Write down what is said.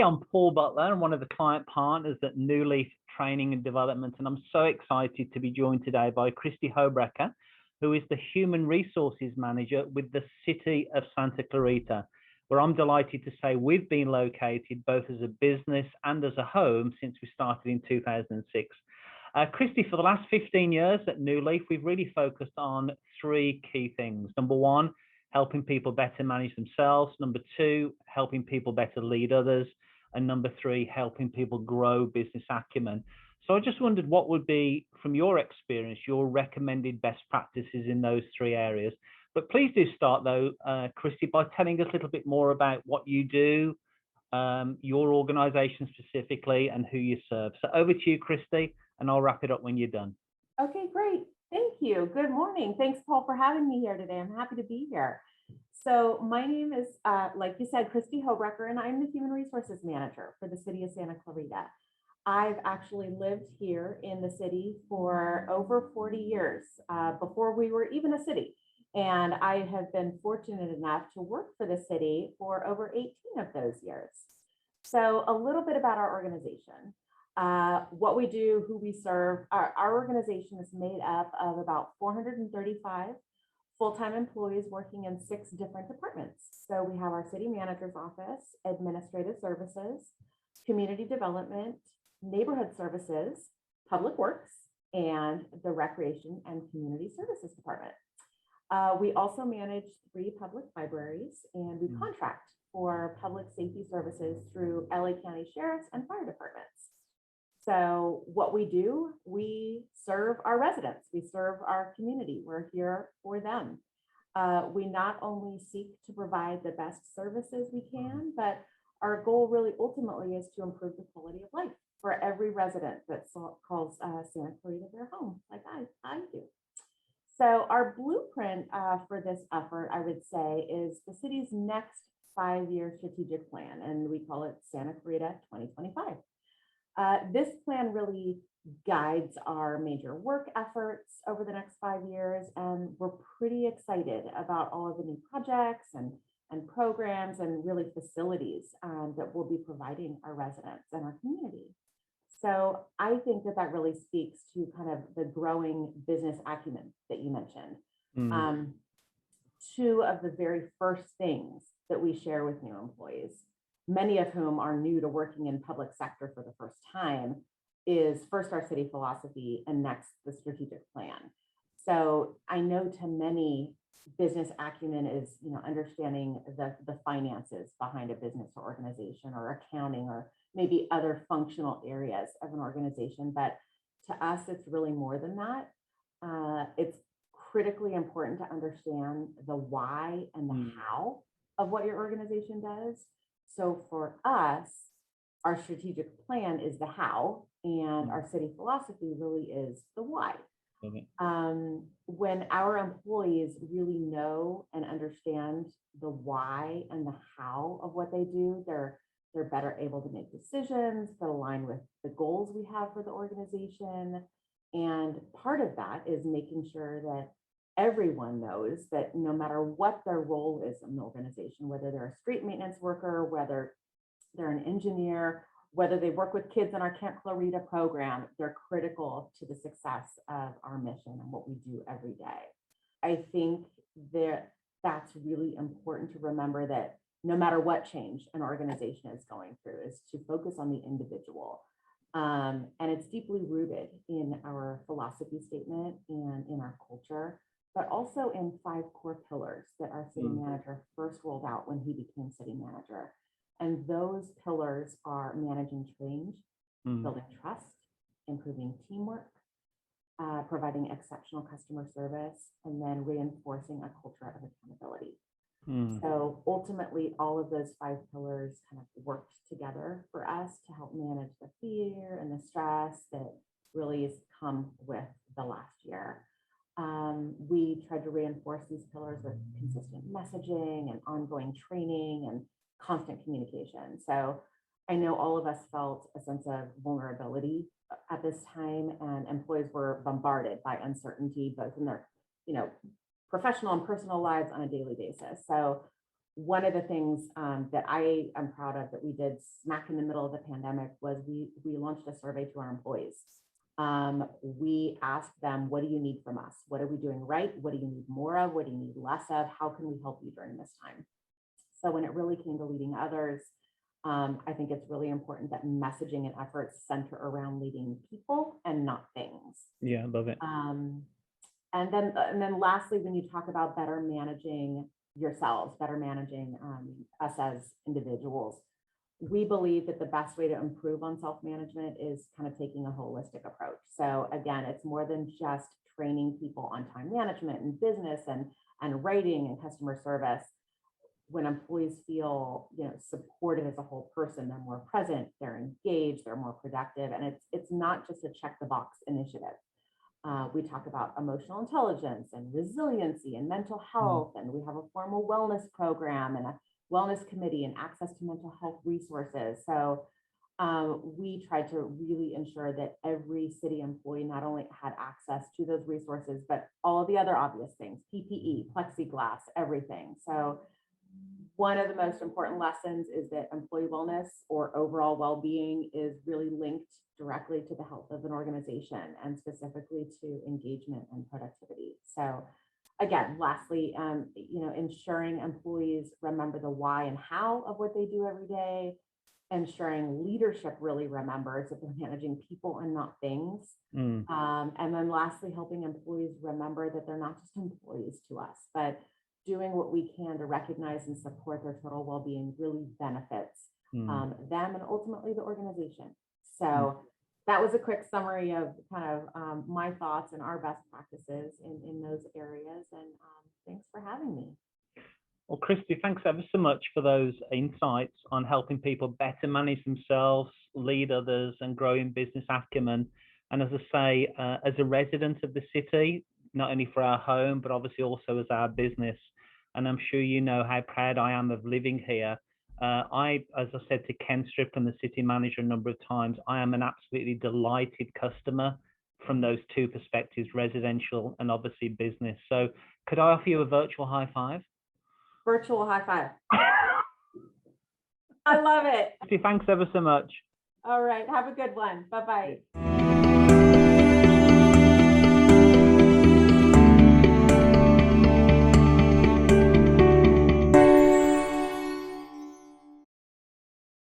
I'm Paul Butler. I'm one of the client partners at New Leaf Training and Development, and I'm so excited to be joined today by Kristi Hobrecker, who is the Human Resources Manager with the City of Santa Clarita, where I'm delighted to say we've been located both as a business and as a home since we started in 2006. Kristi, for the last 15 years at New Leaf, we've really focused on three key things. Number one, helping people better manage themselves. Number two, helping people better lead others. And number three, helping people grow business acumen. So I just wondered what would be, from your experience, your recommended best practices in those three areas. But please do start, though, Kristi, by telling us a little bit more about what you do, your organization specifically, and who you serve. So over to you, Kristi, and I'll wrap it up when you're done. Okay, great. Thank you. Good morning. Thanks, Paul, for having me here today. I'm happy to be here. So my name is, like you said, Kristi Hobrecker, and I'm the Human Resources Manager for the City of Santa Clarita. I've actually lived here in the city for over 40 years, before we were even a city. And I have been fortunate enough to work for the city for over 18 of those years. So a little bit about our organization. What we do, who we serve. Our organization is made up of about 435 full-time employees working in 6 different departments. So we have our city manager's office, administrative services, community development, neighborhood services, public works, and the recreation and community services department. We also manage 3 public libraries, and we contract for public safety services through LA County Sheriff's and fire departments. So what we do, we serve our residents, we serve our community, we're here for them. We not only seek to provide the best services we can, but our goal really ultimately is to improve the quality of life for every resident that calls Santa Clarita their home, like I do. So our blueprint for this effort, I would say, is the city's next 5-year strategic plan, and we call it Santa Clarita 2025. This plan really guides our major work efforts over the next 5 years, and we're pretty excited about all of the new projects and programs and really facilities that we'll be providing our residents and our community. So I think that really speaks to kind of the growing business acumen that you mentioned. 2 of the very first things that we share with new employees, many of whom are new to working in public sector for the first time, is first our city philosophy and next the strategic plan. So I know to many, business acumen is understanding the finances behind a business or organization, or accounting, or maybe other functional areas of an organization. But to us, it's really more than that. It's critically important to understand the why and the how of what your organization does. So for us, our strategic plan is the how, and our city philosophy really is the why. When our employees really know and understand the why and the how of what they do, they're better able to make decisions that align with the goals we have for the organization. And part of that is making sure that everyone knows that no matter what their role is in the organization, whether they're a street maintenance worker, whether they're an engineer, whether they work with kids in our Camp Clarita program, they're critical to the success of our mission and what we do every day. I think that that's really important to remember, that no matter what change an organization is going through, is to focus on the individual. And it's deeply rooted in our philosophy statement and in our culture, but also in 5 core pillars that our city manager first rolled out when he became city manager. And those pillars are managing change, building trust, improving teamwork, providing exceptional customer service, and then reinforcing a culture of accountability. So ultimately, all of those 5 pillars kind of worked together for us to help manage the fear and the stress that really has come with the last year. We tried to reinforce these pillars with consistent messaging and ongoing training and constant communication. So I know all of us felt a sense of vulnerability at this time, and employees were bombarded by uncertainty, both in their, professional and personal lives on a daily basis. So one of the things that I am proud of that we did smack in the middle of the pandemic was we launched a survey to our employees. We asked them, what do you need from us? What are we doing right? What do you need more of? What do you need less of? How can we help you during this time? So when it really came to leading others, I think it's really important that messaging and efforts center around leading people and not things. Yeah, I love it. And then lastly, when you talk about better managing yourselves, better managing us as individuals, we believe that the best way to improve on self-management is kind of taking a holistic approach. So again, it's more than just training people on time management and business and writing and customer service. When employees feel, supported as a whole person, they're more present, they're engaged, they're more productive, and it's not just a check the box initiative. We talk about emotional intelligence and resiliency and mental health, and we have a formal wellness program and a wellness committee and access to mental health resources. So we try to really ensure that every city employee not only had access to those resources, but all of the other obvious things, PPE, plexiglass, everything. So one of the most important lessons is that employee wellness or overall well-being is really linked directly to the health of an organization and specifically to engagement and productivity. So again, lastly, ensuring employees remember the why and how of what they do every day, ensuring leadership really remembers that they're managing people and not things. And then lastly, helping employees remember that they're not just employees to us, but doing what we can to recognize and support their total well-being really benefits them and ultimately the organization. So that was a quick summary of kind of my thoughts and our best practices in those areas. And thanks for having me. Well, Kristi, thanks ever so much for those insights on helping people better manage themselves, lead others, and grow in business acumen. And as I say, as a resident of the city, not only for our home, but obviously also as our business. And I'm sure you know how proud I am of living here. As I said to Ken Strickland, the city manager, a number of times, I am an absolutely delighted customer from those two perspectives, residential and obviously business. So could I offer you a virtual high five? Virtual high five. I love it. Thanks ever so much. All right. Have a good one. Bye-bye.